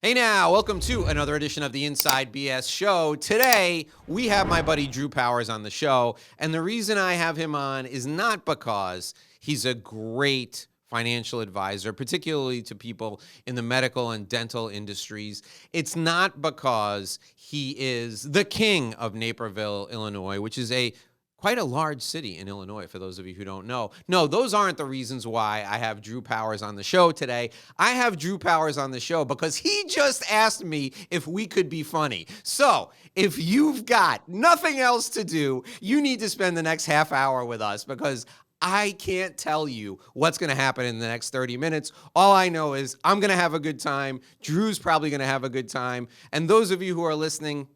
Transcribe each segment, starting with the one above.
Hey now, welcome to another edition of the Inside BS Show. Today, we have my buddy Drew Powers on the show, and the reason I have him on is not because he's a great financial advisor, particularly to people in the medical and dental industries. It's not because he is the king of Naperville, Illinois, which is quite a large city in Illinois, for those of you who don't know. No, those aren't the reasons why I have Drew Powers on the show today. I have Drew Powers on the show because he just asked me if we could be funny. So if you've got nothing else to do, you need to spend the next half hour with us because I can't tell you what's going to happen in the next 30 minutes. All I know is I'm going to have a good time. Drew's probably going to have a good time. And those of you who are listening,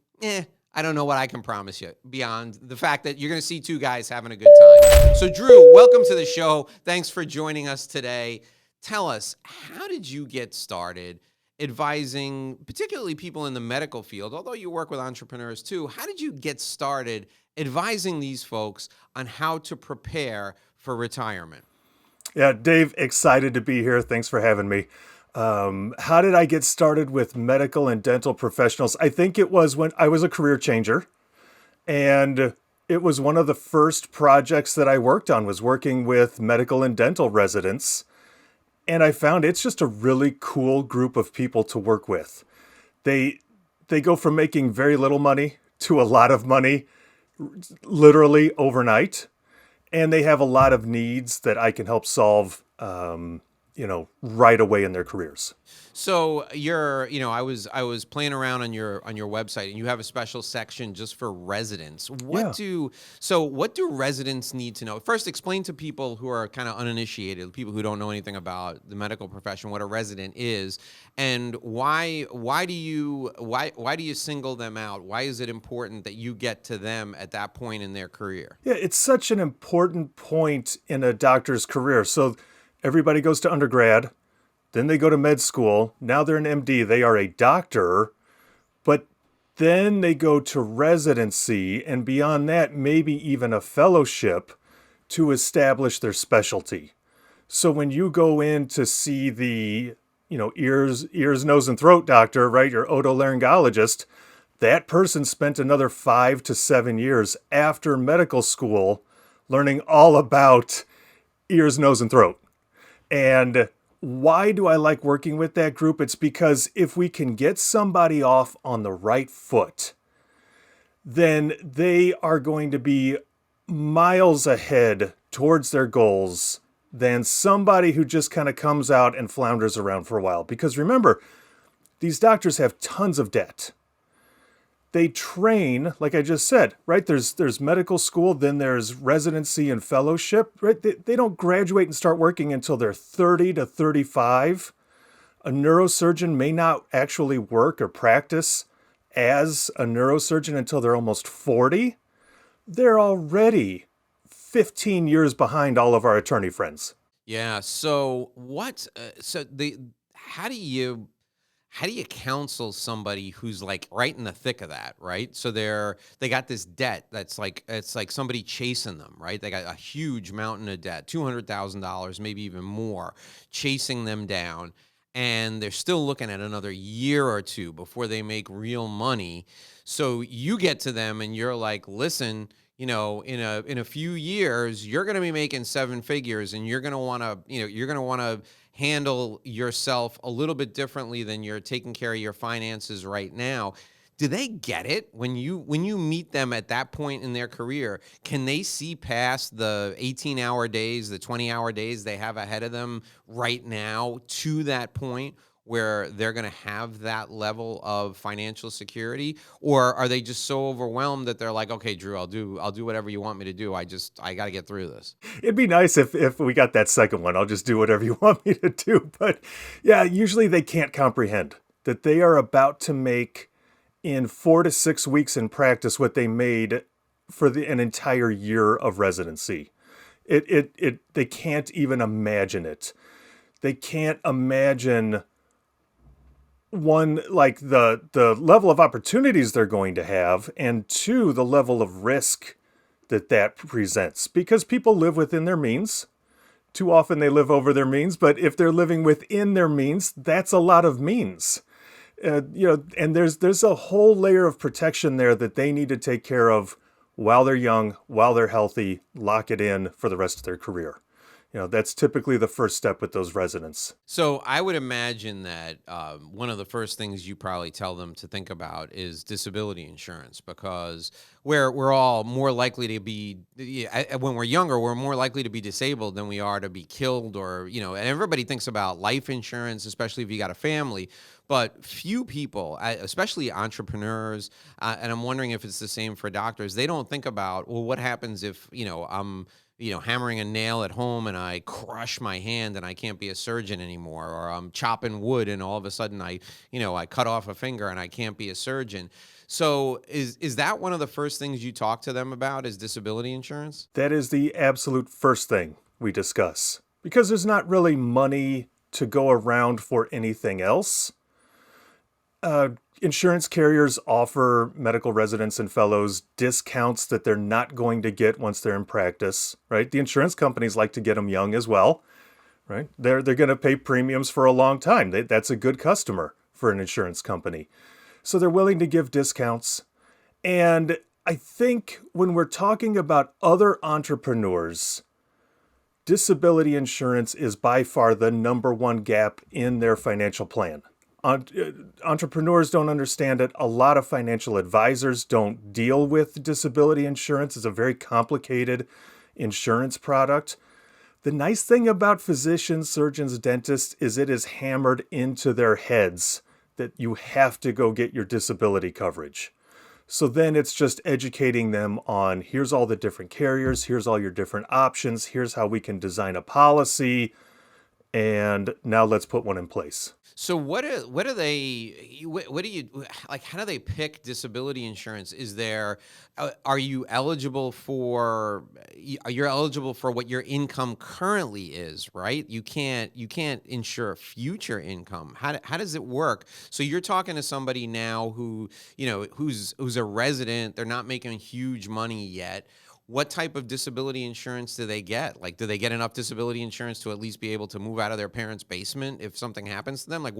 I don't know what I can promise you beyond the fact that you're going to see two guys having a good time. So, Drew, welcome to the show. Thanks for joining us today. Tell us, how did you get started advising, particularly people in the medical field, although you work with entrepreneurs too? How did you get started advising these folks on how to prepare for retirement? Yeah, Dave, excited to be here. Thanks for having me. How did I get started with medical and dental professionals? I think it was when I was a career changer, and it was one of the first projects that I worked on was working with medical and dental residents. And I found it's just a really cool group of people to work with. They go from making very little money to a lot of money, literally overnight. And they have a lot of needs that I can help solve, right away in their careers. So I was playing around on your website, and you have a special section just for residents. What do residents need to know? First, explain to people who are kind of uninitiated, people who don't know anything about the medical profession, what a resident is, and why do you single them out? Why is it important that you get to them at that point in their career? Yeah, it's such an important point in a doctor's career. So everybody goes to undergrad, then they go to med school. Now they're an MD. They are a doctor, but then they go to residency, and beyond that, maybe even a fellowship to establish their specialty. So when you go in to see the, ears, nose, and throat doctor, right, your otolaryngologist, that person spent another 5 to 7 years after medical school learning all about ears, nose, and throat. And why do I like working with that group? It's because if we can get somebody off on the right foot, then they are going to be miles ahead towards their goals than somebody who just kind of comes out and flounders around for a while. Because remember, these doctors have tons of debt. They train, like I just said, right? There's medical school, then there's residency and fellowship, right? They don't graduate and start working until they're 30 to 35. A neurosurgeon may not actually work or practice as a neurosurgeon until they're almost 40. They're already 15 years behind all of our attorney friends. Yeah. So how do you counsel somebody who's like right in the thick of that, right? So they got this debt that's like, it's like somebody chasing them, right? They got a huge mountain of debt, $200,000, maybe even more, chasing them down. And they're still looking at another year or two before they make real money. So you get to them and you're like, listen, in a few years, you're going to be making 7 figures, and you're going to want to handle yourself a little bit differently than you're taking care of your finances right now. Do they get it when you meet them at that point in their career? Can they see past the 18-hour days, the 20-hour days they have ahead of them right now to that point where they're going to have that level of financial security? Or are they just so overwhelmed that they're like, okay, Drew, I'll do whatever you want me to do. I got to get through this. It'd be nice if we got that second one. I'll just do whatever you want me to do. But yeah, usually they can't comprehend that they are about to make in 4 to 6 weeks in practice what they made for an entire year of residency. They can't even imagine it. They can't imagine one, like the level of opportunities they're going to have, and two, the level of risk that presents, because people live within their means. Too often they live over their means, but if they're living within their means, that's a lot of means. And there's a whole layer of protection there that they need to take care of while they're young, while they're healthy, lock it in for the rest of their career. That's typically the first step with those residents. So I would imagine that one of the first things you probably tell them to think about is disability insurance, because we're all more likely to be, when we're younger, we're more likely to be disabled than we are to be killed, or, and everybody thinks about life insurance, especially if you got a family. But few people, especially entrepreneurs, and I'm wondering if it's the same for doctors, they don't think about, well, what happens if, I'm hammering a nail at home and I crush my hand and I can't be a surgeon anymore, or I'm chopping wood and all of a sudden I cut off a finger and I can't be a surgeon. So is that one of the first things you talk to them about, is disability insurance? That is the absolute first thing we discuss, because there's not really money to go around for anything else. Insurance carriers offer medical residents and fellows discounts that they're not going to get once they're in practice, right? The insurance companies like to get them young as well, right? They're going to pay premiums for a long time. That's a good customer for an insurance company. So they're willing to give discounts. And I think when we're talking about other entrepreneurs, disability insurance is by far the number one gap in their financial plan. Entrepreneurs don't understand it. A lot of financial advisors don't deal with disability insurance. It's a very complicated insurance product. The nice thing about physicians, surgeons, dentists is it is hammered into their heads that you have to go get your disability coverage. So then it's just educating them on, here's all the different carriers, here's all your different options, here's how we can design a policy, and now let's put one in place. So what do they, what do you, like, how do they pick disability insurance? Is there, are you eligible for, you're eligible for what your income currently is, right? You can't insure future income. How does it work? So you're talking to somebody now who, who's a resident, they're not making huge money yet. What type of disability insurance do they get? Like, do they get enough disability insurance to at least be able to move out of their parents' basement if something happens to them? Like,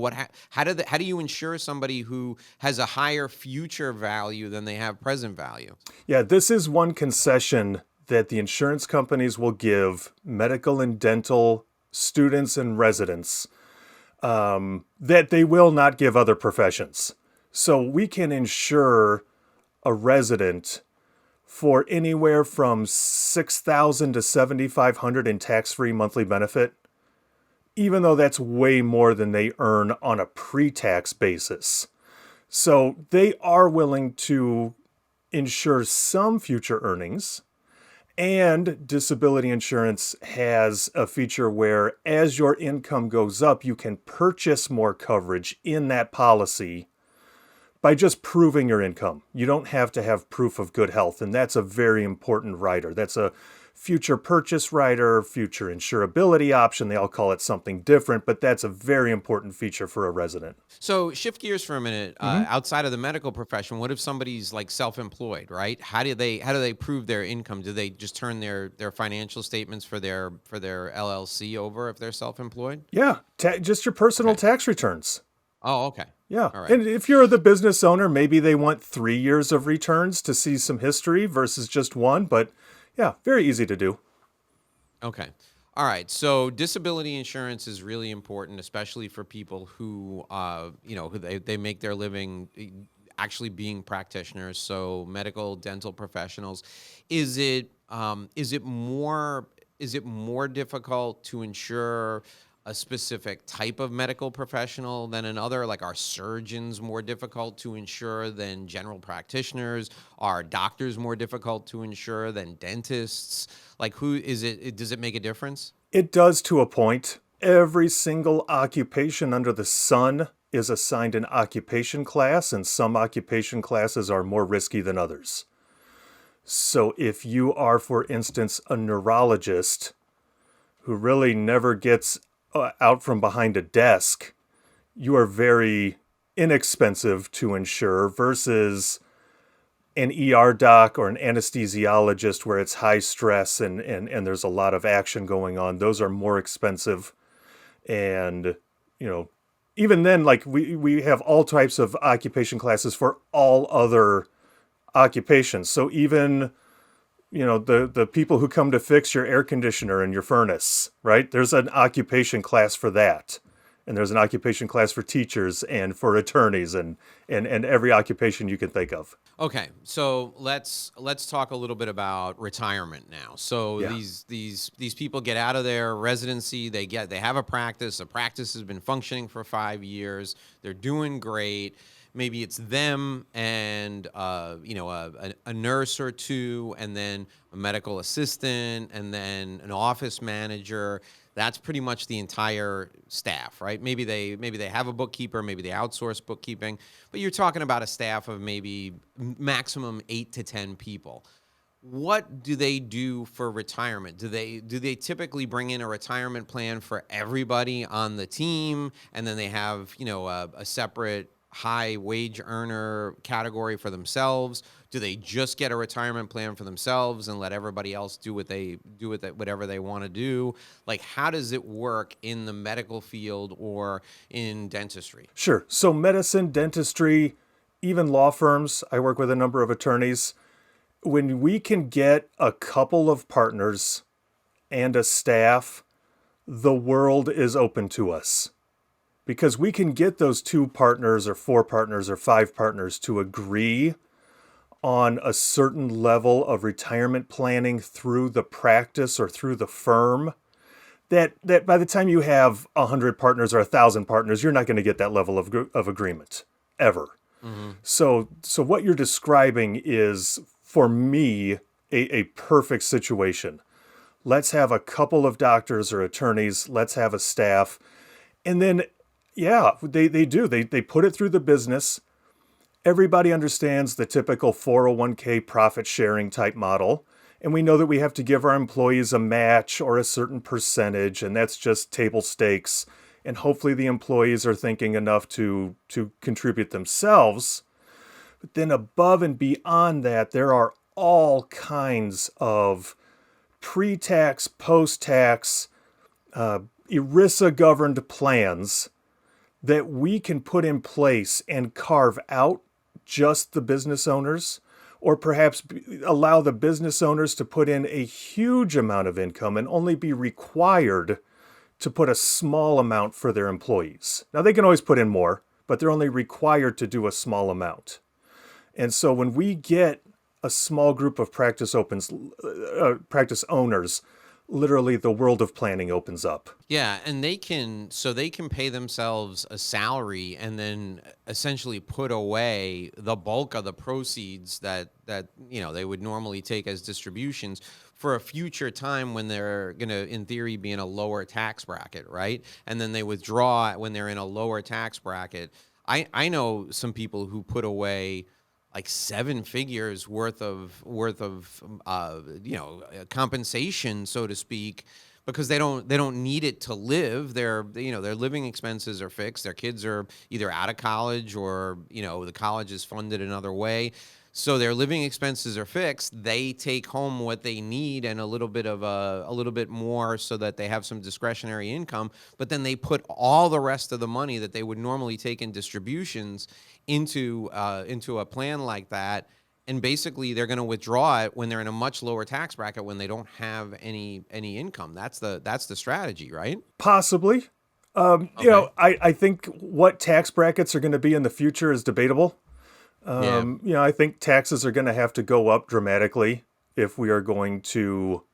how do you insure somebody who has a higher future value than they have present value? Yeah, this is one concession that the insurance companies will give medical and dental students and residents that they will not give other professions. So we can insure a resident for anywhere from $6,000 to $7,500 in tax-free monthly benefit, even though that's way more than they earn on a pre-tax basis. So they are willing to insure some future earnings, and disability insurance has a feature where as your income goes up, you can purchase more coverage in that policy by just proving your income. You don't have to have proof of good health, and that's a very important rider. That's a future purchase rider, future insurability option. They all call it something different, but that's a very important feature for a resident. So shift gears for a minute. Outside of the medical profession, what if somebody's like self-employed, right? How do they prove their income? Do they just turn their financial statements for their LLC over if they're self-employed? Yeah, just your personal tax returns. Oh, okay. Yeah. All right. And if you're the business owner, maybe they want 3 years of returns to see some history versus just one. But yeah, very easy to do. Okay. All right. So disability insurance is really important, especially for people who, who they make their living actually being practitioners. So medical, dental professionals. Is it more difficult to insure a specific type of medical professional than another? Like, are surgeons more difficult to insure than general practitioners? Are doctors more difficult to insure than dentists? Like, who is it? Does it make a difference? It does to a point. Every single occupation under the sun is assigned an occupation class, and some occupation classes are more risky than others. So if you are, for instance, a neurologist who really never gets out from behind a desk, you are very inexpensive to insure versus an ER doc or an anesthesiologist where it's high stress and there's a lot of action going on. Those are more expensive and, even then, like we have all types of occupation classes for all other occupations. So even, the people who come to fix your air conditioner and your furnace, right? There's an occupation class for that. And there's an occupation class for teachers and for attorneys and every occupation you can think of. Okay, so let's talk a little bit about retirement now. So Yeah. these people get out of their residency, they have a practice. The practice has been functioning for 5 years. They're doing great. Maybe it's them and a nurse or two, and then a medical assistant, and then an office manager. That's pretty much the entire staff, right? Maybe they have a bookkeeper, maybe they outsource bookkeeping, but you're talking about a staff of maybe maximum 8 to 10 people. What do they do for retirement? Do they typically bring in a retirement plan for everybody on the team, and then they have a separate high wage earner category for themselves? Do they just get a retirement plan for themselves and let everybody else do what they do with it, whatever they want to do? Like, how does it work in the medical field or in dentistry? Sure. So medicine, dentistry, even law firms, I work with a number of attorneys. When we can get a couple of partners and a staff, the world is open to us. Because we can get those 2 partners or 4 partners or 5 partners to agree on a certain level of retirement planning through the practice or through the firm, that by the time you have 100 partners or 1,000 partners, you're not going to get that level of agreement ever. Mm-hmm. So what you're describing is, for me, a perfect situation. Let's have a couple of doctors or attorneys. Let's have a staff. And then, yeah, they do. They put it through the business. Everybody understands the typical 401k profit sharing type model. And we know that we have to give our employees a match or a certain percentage, and that's just table stakes. And hopefully the employees are thinking enough to contribute themselves. But then above and beyond that, there are all kinds of pre-tax, post-tax, ERISA-governed plans that we can put in place and carve out just the business owners, or perhaps allow the business owners to put in a huge amount of income and only be required to put a small amount for their employees. Now, they can always put in more, but they're only required to do a small amount. And so when we get a small group of practice owners, literally the world of planning opens up. Yeah, and they can pay themselves a salary and then essentially put away the bulk of the proceeds that they would normally take as distributions for a future time when they're going to, in theory, be in a lower tax bracket, right? And then they withdraw when they're in a lower tax bracket. I know some people who put away like 7 figures worth of compensation, so to speak, because they don't need it to live. Their living expenses are fixed. Their kids are either out of college or the college is funded another way. So their living expenses are fixed. They take home what they need and a little bit more so that they have some discretionary income. But then they put all the rest of the money that they would normally take in distributions into a plan like that. And basically, they're going to withdraw it when they're in a much lower tax bracket when they don't have any income. That's the strategy, right? Possibly. Okay. I think what tax brackets are going to be in the future is debatable. I think taxes are going to have to go up dramatically if we are going to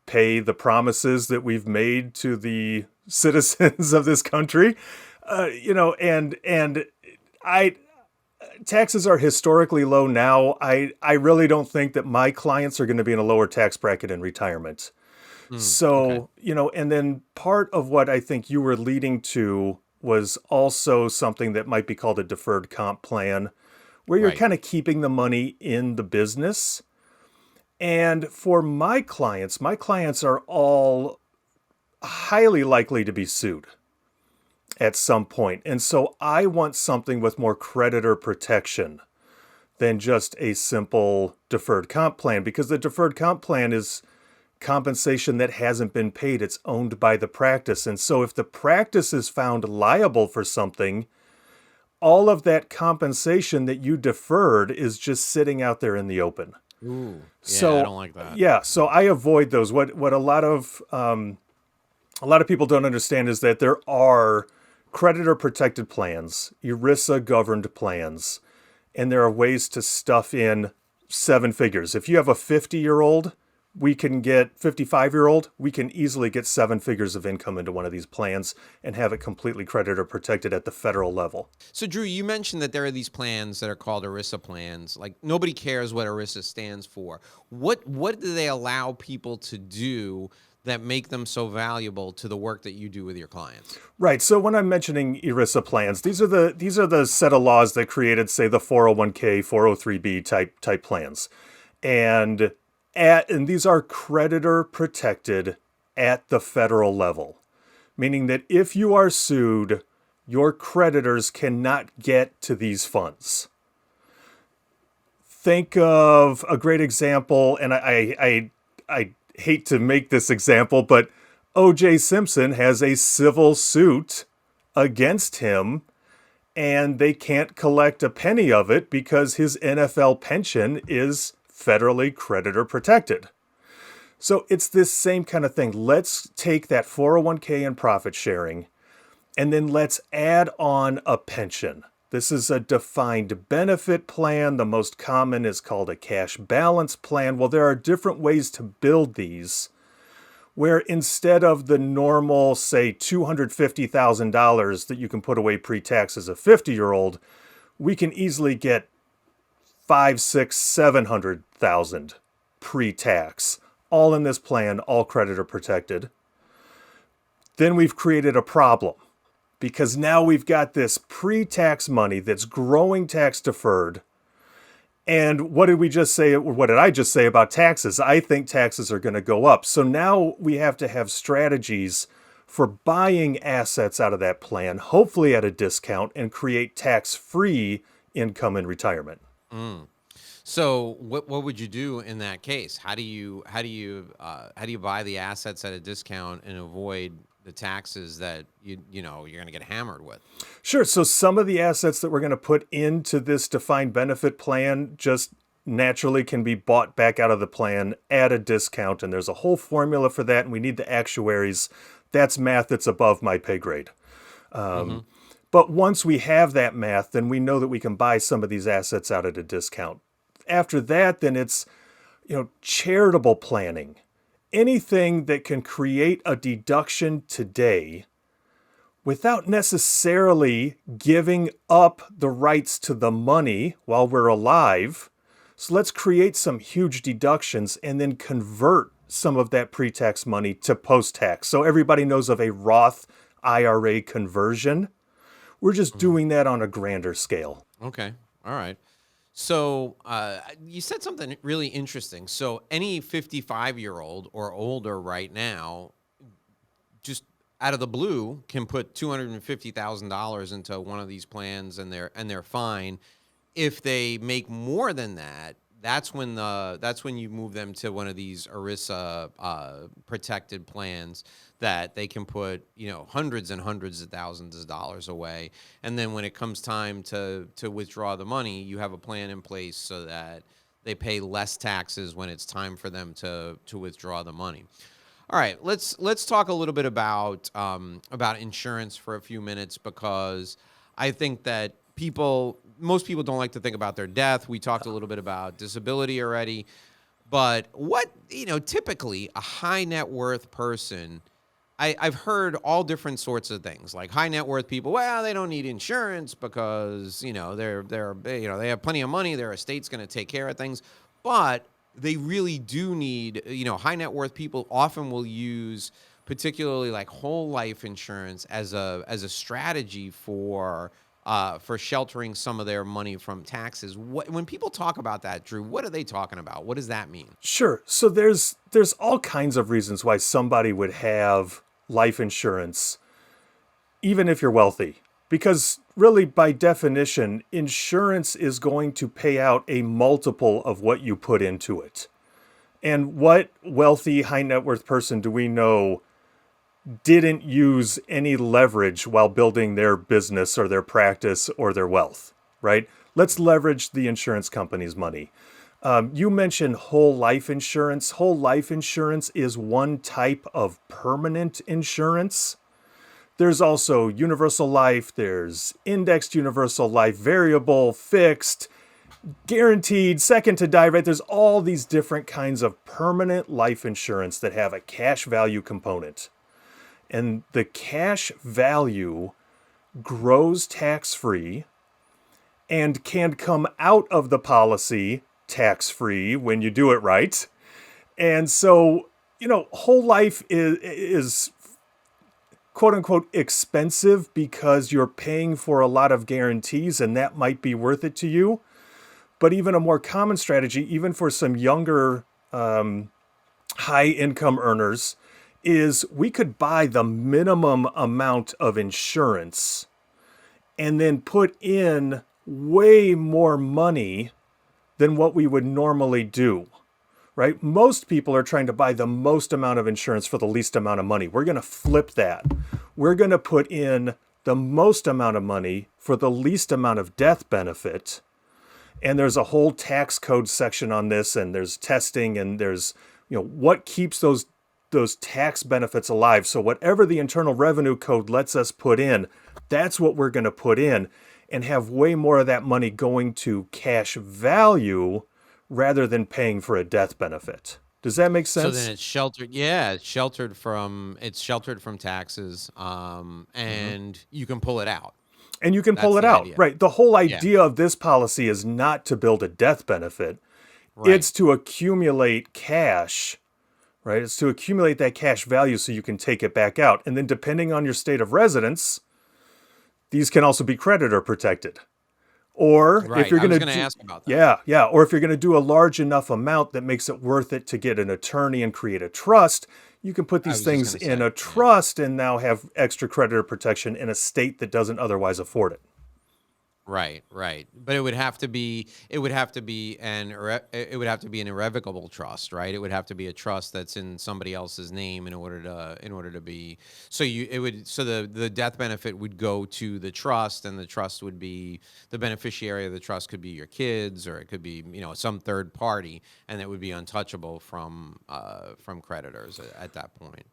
pay the promises that we've made to the citizens of this country. Taxes are historically low now. I really don't think that my clients are going to be in a lower tax bracket in retirement. So, okay. And then part of what I think you were leading to was also something that might be called a deferred comp plan, where you're Right. kind of keeping the money in the business. And for my clients are all highly likely to be sued at some point. And so I want something with more creditor protection than just a simple deferred comp plan, because the deferred comp plan is compensation that hasn't been paid. It's owned by the practice. And so if the practice is found liable for something, all of that compensation that you deferred is just sitting out there in the open. Ooh, yeah, So I don't like that. yeah, so I avoid those. What a lot of people don't understand is that there are creditor protected plans, ERISA governed plans, and there are ways to stuff in seven figures. If you have a 50-year-old, we can get 55-year-old, we can easily get seven figures of income into one of these plans and have it completely creditor protected at the federal level. So, Drew, you mentioned that there are these plans that are called ERISA plans. Like, nobody cares what ERISA stands for. What do they allow people to do that make them so valuable to the work that you do with your clients? Right. So when I'm mentioning ERISA plans, these are the set of laws that created, say, the 401k, 403b type plans, and these are creditor protected at the federal level, meaning that if you are sued, your creditors cannot get to these funds. Think of a great example, and I hate to make this example, but O.J. Simpson has a civil suit against him, and they can't collect a penny of it because his NFL pension is federally creditor protected. So it's this same kind of thing. Let's take that 401k and profit sharing, and then let's add on a pension. This is a defined benefit plan. The most common is called a cash balance plan. Well, there are different ways to build these where instead of the normal, say, $250,000 that you can put away pre-tax as a 50-year-old, we can easily get 5, 6, 700,000 pre-tax, all in this plan, all creditor protected. Then we've created a problem because now we've got this pre-tax money that's growing tax deferred. And what did we just say? What did I just say about taxes? I think taxes are going to go up. So now we have to have strategies for buying assets out of that plan, hopefully at a discount, and create tax-free income in retirement. So what would you do in that case? How do you buy the assets at a discount and avoid the taxes that you're going to get hammered with? Sure. So some of the assets that we're going to put into this defined benefit plan just naturally can be bought back out of the plan at a discount. And there's a whole formula for that. And we need the actuaries. That's math that's above my pay grade. But once we have that math, then we know that we can buy some of these assets out at a discount. After that, then it's, charitable planning. Anything that can create a deduction today without necessarily giving up the rights to the money while we're alive. So let's create some huge deductions and then convert some of that pre-tax money to post-tax. So everybody knows of a Roth IRA conversion. We're just doing that on a grander scale. Okay. All right. So you said something really interesting. So any 55-year-old or older right now, just out of the blue, can put $250,000 into one of these plans, and they're fine. If they make more than that, that's when you move them to one of these ERISA protected plans that they can put hundreds and hundreds of thousands of dollars away, and then when it comes time to withdraw the money, you have a plan in place so that they pay less taxes when it's time for them to withdraw the money. All right, let's talk a little bit about insurance for a few minutes, because I think that most people don't like to think about their death. We talked a little bit about disability already, but typically a high net worth person, I've heard all different sorts of things. Like high net worth people, well, they don't need insurance because they have plenty of money. Their estate's going to take care of things, but they really do need. High net worth people often will use, particularly like whole life insurance, as a strategy for sheltering some of their money from taxes. When people talk about that, Drew, what are they talking about? What does that mean? Sure. So there's all kinds of reasons why somebody would have life insurance, even if you're wealthy. Because really, by definition, insurance is going to pay out a multiple of what you put into it. And what wealthy, high net worth person do we know didn't use any leverage while building their business or their practice or their wealth, right? Let's leverage the insurance company's money. You mentioned whole life insurance. Whole life insurance is one type of permanent insurance. There's also universal life, there's indexed universal life, variable, fixed, guaranteed, second to die, right? There's all these different kinds of permanent life insurance that have a cash value component. And the cash value grows tax-free and can come out of the policy tax-free when you do it right. And so, whole life is quote unquote expensive because you're paying for a lot of guarantees and that might be worth it to you. But even a more common strategy, even for some younger high income earners, is we could buy the minimum amount of insurance and then put in way more money than what we would normally do, right? Most people are trying to buy the most amount of insurance for the least amount of money. We're going to flip that. We're going to put in the most amount of money for the least amount of death benefit. And there's a whole tax code section on this, and there's testing, and there's, what keeps those tax benefits alive. So whatever the Internal Revenue Code lets us put in, that's what we're going to put in and have way more of that money going to cash value rather than paying for a death benefit. Does that make sense? So then it's sheltered. Yeah, it's sheltered from taxes, and you can pull it out. And you can pull it out, right? The whole idea of this policy is not to build a death benefit. Right. It's to accumulate cash, right? It's to accumulate that cash value so you can take it back out. And then depending on your state of residence, these can also be creditor protected. Or if you're going to ask about that. Yeah. Or if you're going to do a large enough amount that makes it worth it to get an attorney and create a trust, you can put these things in a trust and now have extra creditor protection in a state that doesn't otherwise afford it. Right. But it would have to be an irrevocable trust, right? It would have to be a trust that's in somebody else's name in order to be. So the death benefit would go to the trust, and the trust would be, the beneficiary of the trust could be your kids, or it could be some third party, and it would be untouchable from creditors at that point.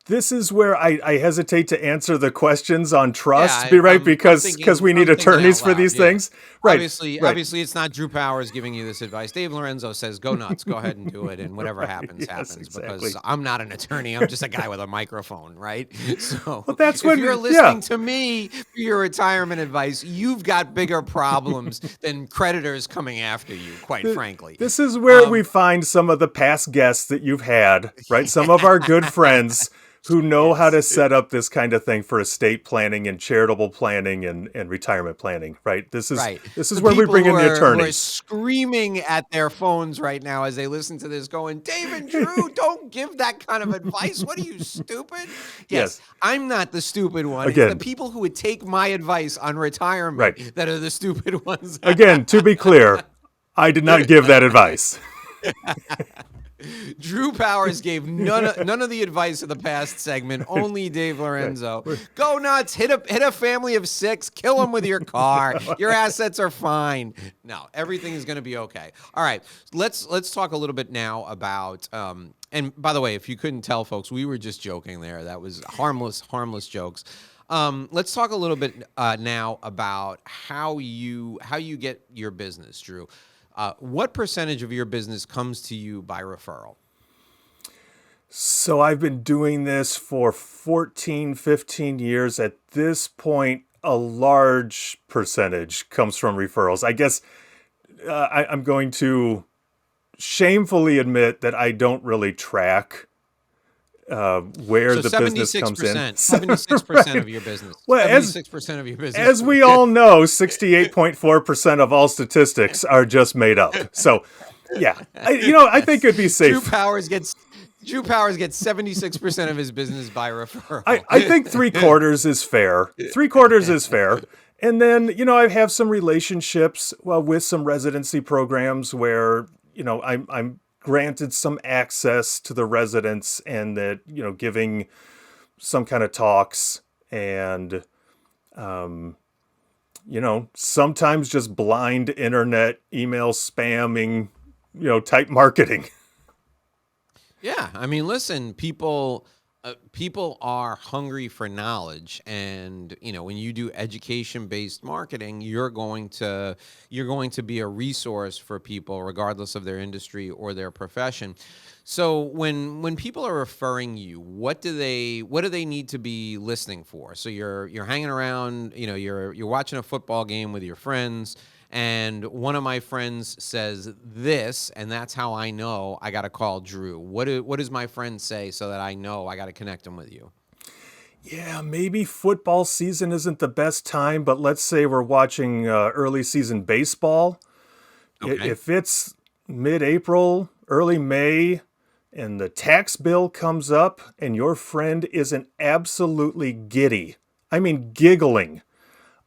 This is where I hesitate to answer the questions on trust, because we need attorneys for these things. Right. Obviously, it's not Drew Powers giving you this advice. Dave Lorenzo says, go nuts, go ahead and do it, and whatever happens, happens. Exactly. Because I'm not an attorney. I'm just a guy with a microphone, right? So if you're listening to me for your retirement advice, you've got bigger problems than creditors coming after you, quite frankly. This is where we find some of the past guests that you've had, right? Some of our good friends who know how to set up this kind of thing for estate planning and charitable planning and retirement planning, right? This is where we bring in the attorneys. Who are screaming at their phones right now as they listen to this going, Dave and Drew, don't give that kind of advice. What are you, stupid? Yes, I'm not the stupid one. Again, it's the people who would take my advice on retirement that are the stupid ones. Again, to be clear, I did not give that advice. Drew Powers gave none of the advice of the past segment. Only Dave Lorenzo. Go nuts. Hit a family of 6. Kill them with your car. Your assets are fine. No, everything is going to be okay. All right. Let's talk a little bit now about. And by the way, if you couldn't tell, folks, we were just joking there. That was harmless jokes. Let's talk a little bit now about how you get your business, Drew. What percentage of your business comes to you by referral? So I've been doing this for 14, 15 years. At this point, a large percentage comes from referrals. I guess I'm going to shamefully admit that I don't really track where the business comes in. 76% of your business. Well, 76% of your business. As we all know, 68.4% of all statistics are just made up. So, yeah, I think it'd be safe. Drew Powers gets 76% of his business by referral. I think 3/4 is fair. 3/4 is fair. And then, I have some relationships with some residency programs where, I'm granted some access to the residents and that, giving some kind of talks and, sometimes just blind internet email spamming, type marketing. Yeah, I mean, listen, people are hungry for knowledge, and when you do education-based marketing, you're going to be a resource for people, regardless of their industry or their profession. So when people are referring you, what do they need to be listening for? So you're hanging around, you're watching a football game with your friends, and one of my friends says this, and that's how I know I got to call Drew. What does my friend say so that I know I got to connect him with you? Yeah, maybe football season isn't the best time, but let's say we're watching early season baseball. Okay. If it's mid-April, early May, and the tax bill comes up and your friend isn't absolutely giddy, I mean giggling,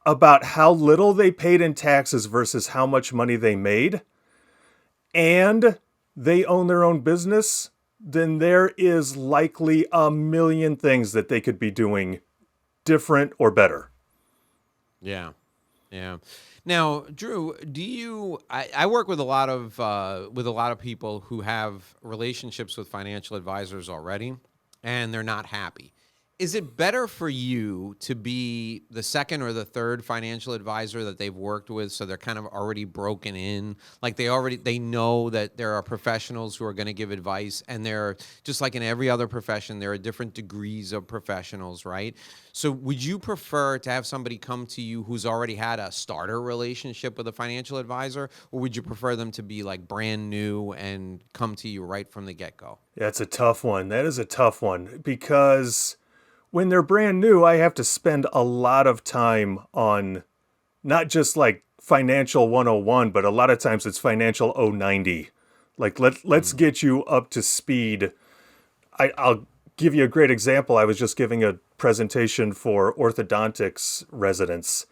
about how little they paid in taxes versus how much money they made, and they own their own business, then there is likely a million things that they could be doing different or better. Yeah. Yeah. Now, Drew, I work with a lot of people who have relationships with financial advisors already, and they're not happy. Is it better for you to be the second or the third financial advisor that they've worked with, so they're kind of already broken in, like they know that there are professionals who are going to give advice, and they're just like in every other profession, there are different degrees of professionals, right? So would you prefer to have somebody come to you who's already had a starter relationship with a financial advisor, or would you prefer them to be like brand new and come to you right from the get-go? That's a tough one. That is a tough one because when they're brand new, I have to spend a lot of time on not just like financial 101, but a lot of times it's financial 090. Like let's Mm. get you up to speed. I'll give you a great example. I was just giving a presentation for orthodontics residents,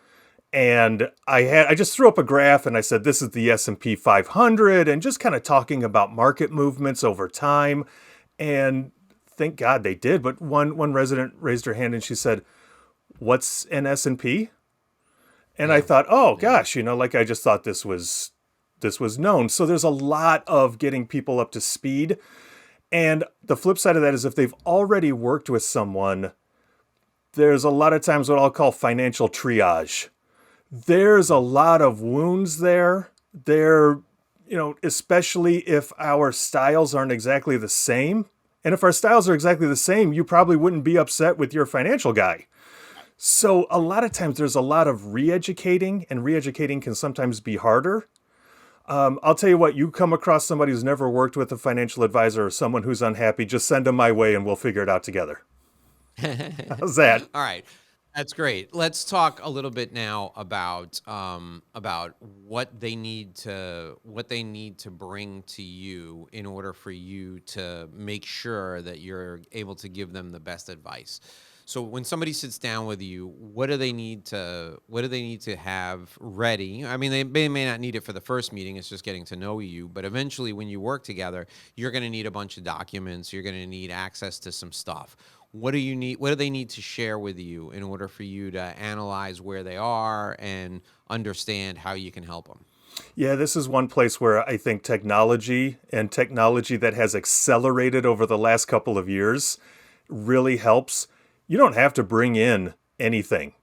and I just threw up a graph and I said this is the S&P 500 and just kind of talking about market movements over time. And thank God they did. But one resident raised her hand and she said, "What's an S&P?" And I Yeah. thought, "Oh Yeah. gosh, like I just thought this was known." So there's a lot of getting people up to speed. And the flip side of that is if they've already worked with someone, there's a lot of times what I'll call financial triage. There's a lot of wounds there. Especially if our styles aren't exactly the same. And if our styles are exactly the same, you probably wouldn't be upset with your financial guy. So a lot of times there's a lot of re-educating, and re-educating can sometimes be harder. I'll tell you what, you come across somebody who's never worked with a financial advisor or someone who's unhappy, just send them my way and we'll figure it out together. How's that? All right. That's great. Let's talk a little bit now about what they need to bring to you in order for you to make sure that you're able to give them the best advice. So when somebody sits down with you, what do they need to have ready? I mean, they may not need it for the first meeting, it's just getting to know you, but eventually when you work together, you're going to need a bunch of documents, you're going to need access to some stuff. What do they need to share with you in order for you to analyze where they are and understand how you can help them? Yeah, this is one place where I think technology and technology that has accelerated over the last couple of years really helps. You don't have to bring in anything.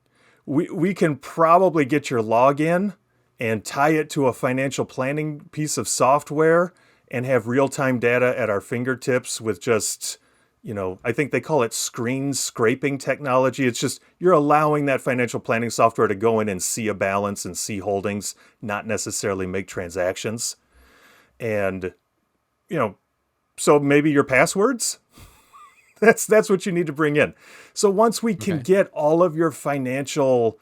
We can probably get your login and tie it to a financial planning piece of software and have real-time data at our fingertips with just, I think they call it screen scraping technology. It's just you're allowing that financial planning software to go in and see a balance and see holdings, not necessarily make transactions. And, you know, so maybe your passwords, that's what you need to bring in. So once we can Okay. get all of your financial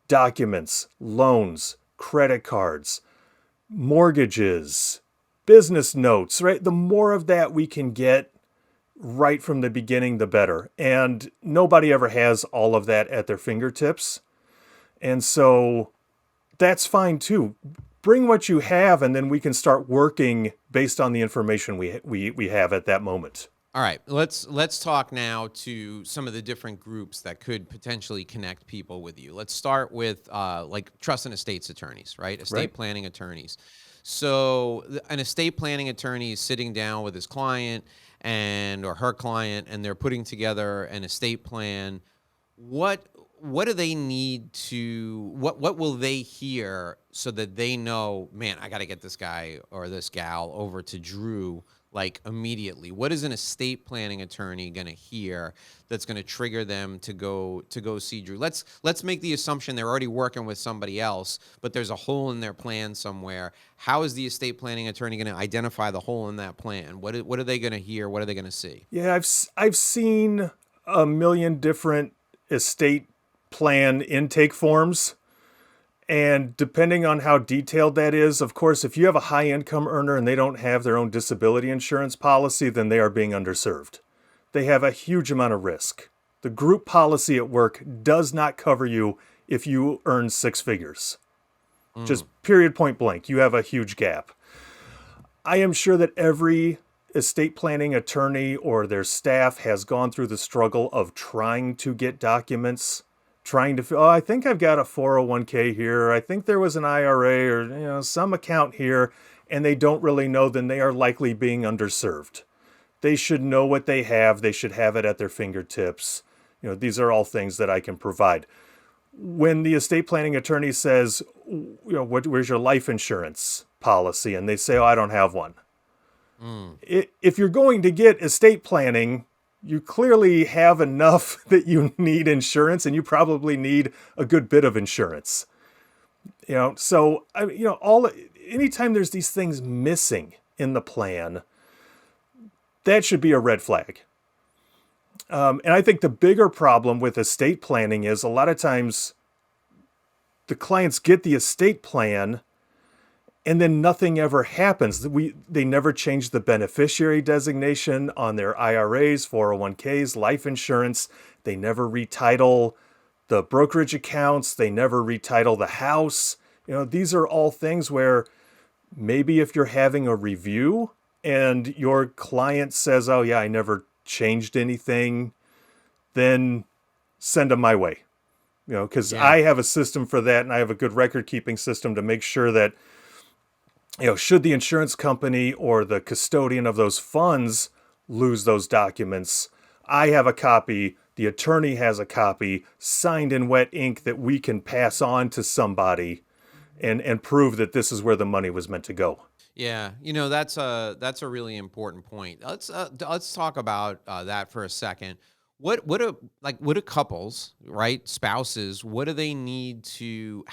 documents, loans, credit cards, mortgages, business notes, right? The more of that we can get right from the beginning, the better. And nobody ever has all of that at their fingertips. And so that's fine too. bring what you have, and then we can start working based on the information we have at that moment. All right, let's talk now to some of the different groups that could potentially connect people with you. Let's start with like trust and estates attorneys, right? Estate planning attorneys. So an estate planning attorney is sitting down with his client or her client, and they're putting together an estate plan. What do they need to what will they hear so that they know, man, I got to get this guy or this gal over to Drew like immediately? What is an estate planning attorney going to hear that's going to trigger them to go see Drew? Let's make the assumption they're already working with somebody else, but there's a hole in their plan somewhere. How is the estate planning attorney going to identify the hole in that plan? What are they going to hear? What are they going to see? Yeah, I've seen a million different estate plan intake forms. And depending on how detailed that is, of course, if you have a high income earner and they don't have their own disability insurance policy, then they are being underserved. They have a huge amount of risk. The group policy at work does not cover you if you earn six figures. Just period, point blank. You have a huge gap. I am sure that every estate planning attorney or their staff has gone through the struggle of trying to get documents, trying to, I think I've got a 401k here. I think there was an IRA or some account here, and they don't really know. Then they are likely being underserved. They should know what they have. They should have it at their fingertips. These are all things that I can provide. When the estate planning attorney says, where's your life insurance policy? And they say, I don't have one. If you're going to get estate planning, you clearly have enough that you need insurance, and you probably need a good bit of insurance. So anytime there's these things missing in the plan, that should be a red flag. And I think the bigger problem with estate planning is a lot of times the clients get the estate plan and then nothing ever happens. They never change the beneficiary designation on their IRAs, 401ks, life insurance. They never retitle the brokerage accounts. They never retitle the house. These are all things where maybe if you're having a review and your client says, oh yeah, I never changed anything, then send them my way. Because I have a system for that, and I have a good record keeping system to make sure that should the insurance company or the custodian of those funds lose those documents, I have a copy, the attorney has a copy, signed in wet ink that we can pass on to somebody and prove that this is where the money was meant to go. Yeah, that's a really important point. Let's talk about that for a second. What do couples, right? Spouses, how do they need to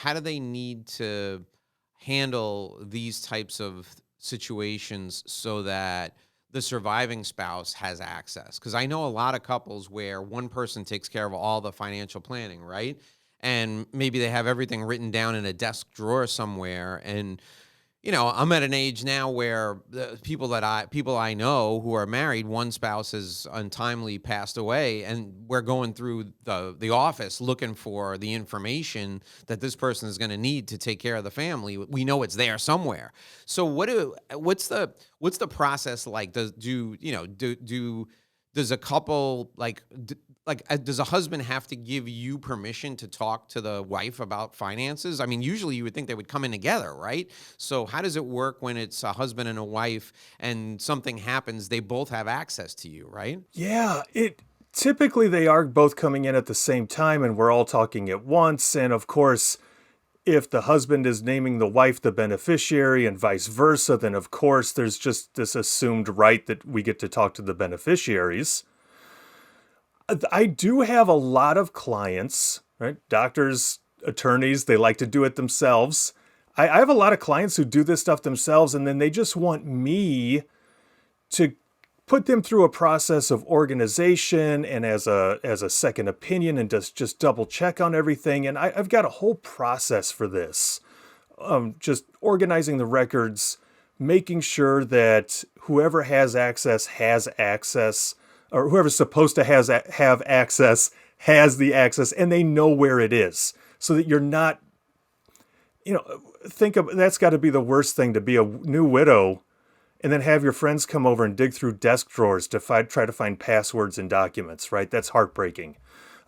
handle these types of situations so that the surviving spouse has access? Because I know a lot of couples where one person takes care of all the financial planning, right? And maybe they have everything written down in a desk drawer somewhere. And I'm at an age now where the people I know who are married, one spouse has untimely passed away, and we're going through the office looking for the information that this person is going to need to take care of the family. We know it's there somewhere. So what's the process like? Does a couple does a husband have to give you permission to talk to the wife about finances? I mean, usually you would think they would come in together, right? So how does it work when it's a husband and a wife and something happens, they both have access to you, right? Yeah, typically they are both coming in at the same time and we're all talking at once. And of course, if the husband is naming the wife the beneficiary and vice versa, then of course there's just this assumed right that we get to talk to the beneficiaries. I do have a lot of clients, right? Doctors, attorneys, they like to do it themselves. I have a lot of clients who do this stuff themselves, and then they just want me to put them through a process of organization and as a second opinion and just double check on everything. And I've got a whole process for this. Just organizing the records, making sure that whoever has access, or whoever's supposed to have access has the access, and they know where it is, so that you're not think of that's got to be the worst thing, to be a new widow and then have your friends come over and dig through desk drawers to try to find passwords and documents, right? That's heartbreaking.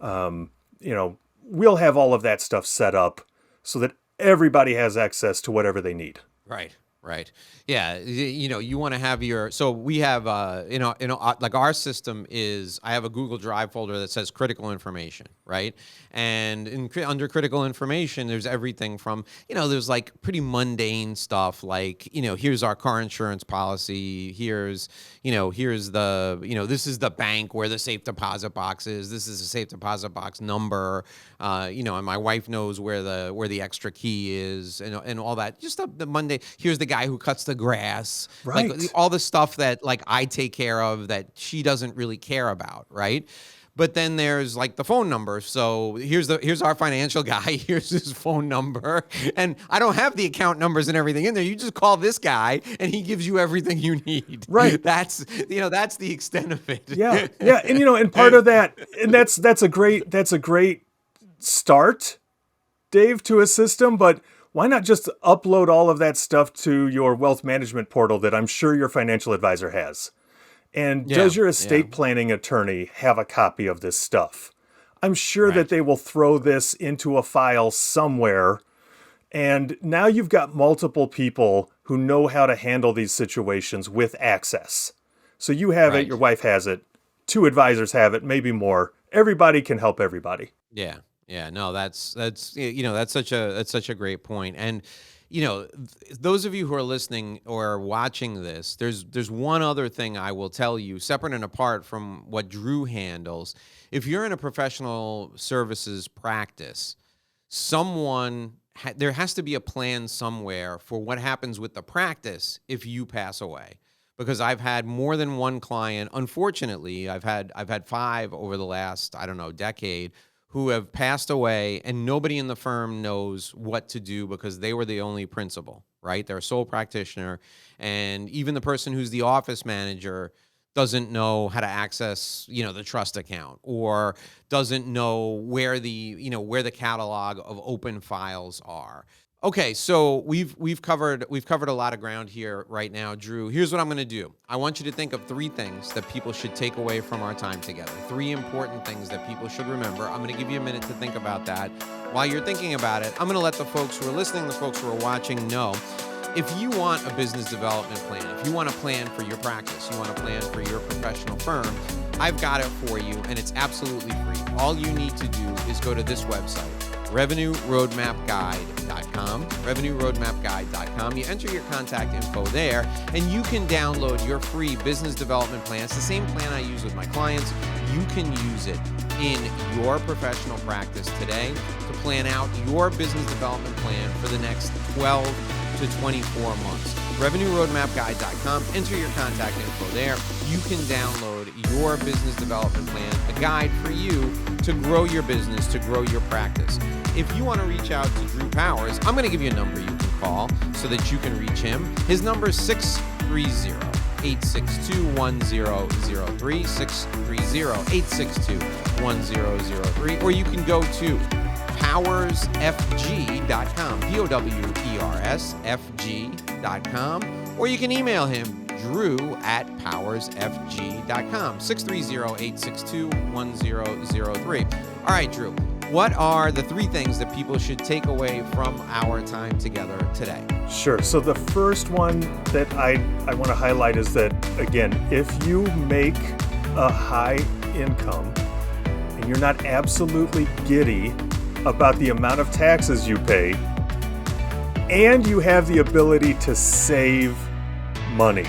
We'll have all of that stuff set up so that everybody has access to whatever they need. Right. Right. Yeah. You want to have so we have, like our system is, I have a Google Drive folder that says critical information. Right. And under critical information, there's everything from, there's like pretty mundane stuff like, here's our car insurance policy. Here's the, this is the bank where the safe deposit box is. This is a safe deposit box number. And my wife knows where the extra key is and all that. Just the Monday. Here's the guy who cuts the grass. Right. Like all the stuff that like I take care of that she doesn't really care about. Right. But then there's like the phone number. So here's our financial guy. Here's his phone number. And I don't have the account numbers and everything in there. You just call this guy and he gives you everything you need. Right. That's the extent of it. Yeah. Yeah. And, and part of that, and that's a great start, Dave, to a system, but why not just upload all of that stuff to your wealth management portal that I'm sure your financial advisor has? And does your estate planning attorney have a copy of this stuff? I'm sure that they will throw this into a file somewhere. And now you've got multiple people who know how to handle these situations with access. So you have it, your wife has it, 2 advisors have it, maybe more. Everybody can help everybody. Yeah. Yeah, no, that's such a great point. And those of you who are listening or watching this, there's one other thing I will tell you, separate and apart from what Drew handles. If you're in a professional services practice, there has to be a plan somewhere for what happens with the practice if you pass away. Because I've had more than one client, unfortunately, I've had 5 over the last, decade, who have passed away and nobody in the firm knows what to do because they were the only principal, right? They're a sole practitioner. And even the person who's the office manager doesn't know how to access, the trust account, or doesn't know where the catalog of open files are. Okay, so we've covered a lot of ground here right now, Drew. Here's what I'm going to do. I want you to think of 3 things that people should take away from our time together. 3 important things that people should remember. I'm going to give you a minute to think about that. While you're thinking about it, I'm going to let the folks who are listening, the folks who are watching know, if you want a business development plan, if you want a plan for your practice, you want a plan for your professional firm, I've got it for you, and it's absolutely free. All you need to do is go to this website, revenueroadmapguide.com, revenueroadmapguide.com. You enter your contact info there, and you can download your free business development plan. It's the same plan I use with my clients. You can use it in your professional practice today to plan out your business development plan for the next 12 to 24 months. RevenueRoadmapGuide.com. Enter your contact info there. You can download your business development plan, a guide for you to grow your business, to grow your practice. If you want to reach out to Drew Powers, I'm going to give you a number you can call so that you can reach him. His number is 630-862-1003, 630-862-1003, or you can go to powersfg.com, POWERSFG.com, or you can email him, drew@powersfg.com, 630-862-1003. All right, Drew, what are the 3 things that people should take away from our time together today? Sure. So the first one that I want to highlight is that, again, if you make a high income and you're not absolutely giddy about the amount of taxes you pay, and you have the ability to save money.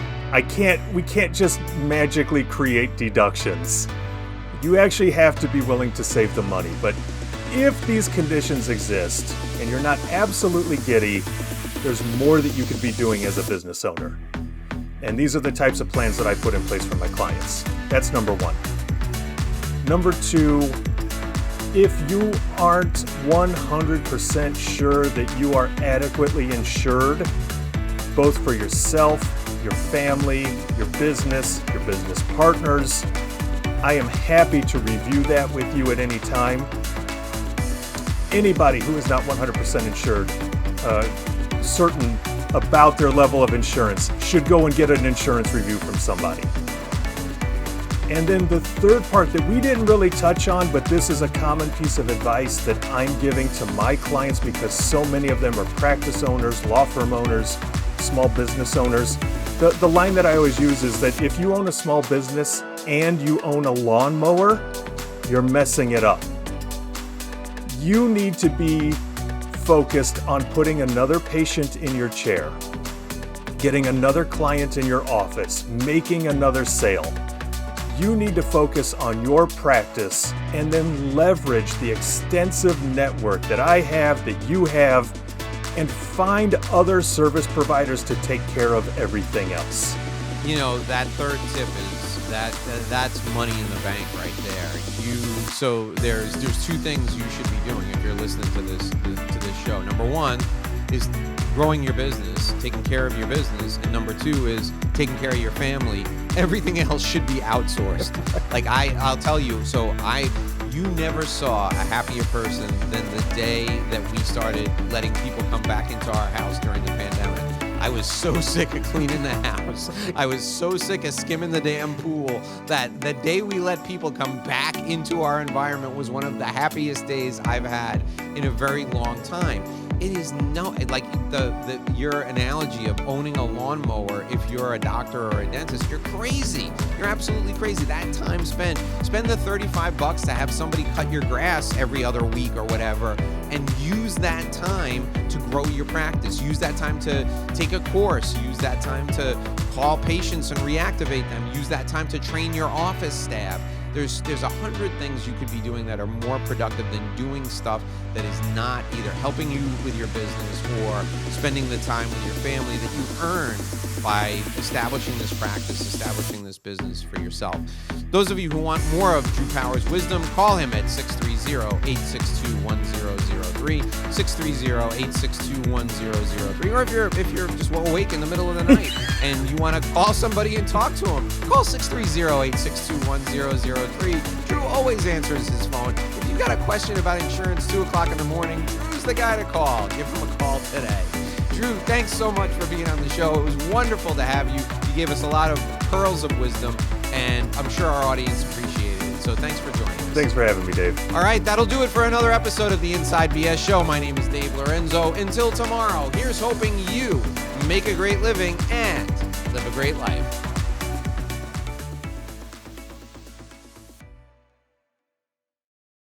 We can't just magically create deductions. You actually have to be willing to save the money. But if these conditions exist and you're not absolutely giddy, there's more that you could be doing as a business owner. And these are the types of plans that I put in place for my clients. That's number 1. Number 2, if you aren't 100% sure that you are adequately insured, both for yourself, your family, your business partners, I am happy to review that with you at any time. Anybody who is not 100% insured, certain about their level of insurance should go and get an insurance review from somebody. And then the third part that we didn't really touch on, but this is a common piece of advice that I'm giving to my clients because so many of them are practice owners, law firm owners, small business owners. The line that I always use is that if you own a small business and you own a lawnmower, you're messing it up. You need to be focused on putting another patient in your chair, getting another client in your office, making another sale. You need to focus on your practice and then leverage the extensive network that I have, that you have, and find other service providers to take care of everything else. You know, that third tip is that's money in the bank right there. So there's two things you should be doing if you're listening to this show. Number one is growing your business, taking care of your business, and number two is taking care of your family. Everything else should be outsourced. Like I'll tell you, you never saw a happier person than the day that we started letting people come back into our house during the pandemic. I was so sick of cleaning the house. I was so sick of skimming the damn pool that the day we let people come back into our environment was one of the happiest days I've had in a very long time. It is like your analogy of owning a lawnmower. If you're a doctor or a dentist, you're crazy. You're absolutely crazy. That time spend the $35 to have somebody cut your grass every other week or whatever, and use that time to grow your practice. Use that time to take a course. Use that time to call patients and reactivate them. Use that time to train your office staff. There's 100 things you could be doing that are more productive than doing stuff that is not either helping you with your business or spending the time with your family that you've earned by establishing this practice, establishing this business for yourself. Those of you who want more of Drew Powers' wisdom, call him at 630-862-1003, 630-862-1003. Or if you're just awake in the middle of the night and you want to call somebody and talk to him, call 630-862-1003. Drew always answers his phone. If you've got a question about insurance 2 o'clock in the morning, Drew's the guy to call. Give him a call today. Drew, thanks so much for being on the show. It was wonderful to have you. You gave us a lot of pearls of wisdom, and I'm sure our audience appreciated it. So thanks for joining us. Thanks for having me, Dave. All right, that'll do it for another episode of the Inside BS Show. My name is Dave Lorenzo. Until tomorrow, here's hoping you make a great living and live a great life.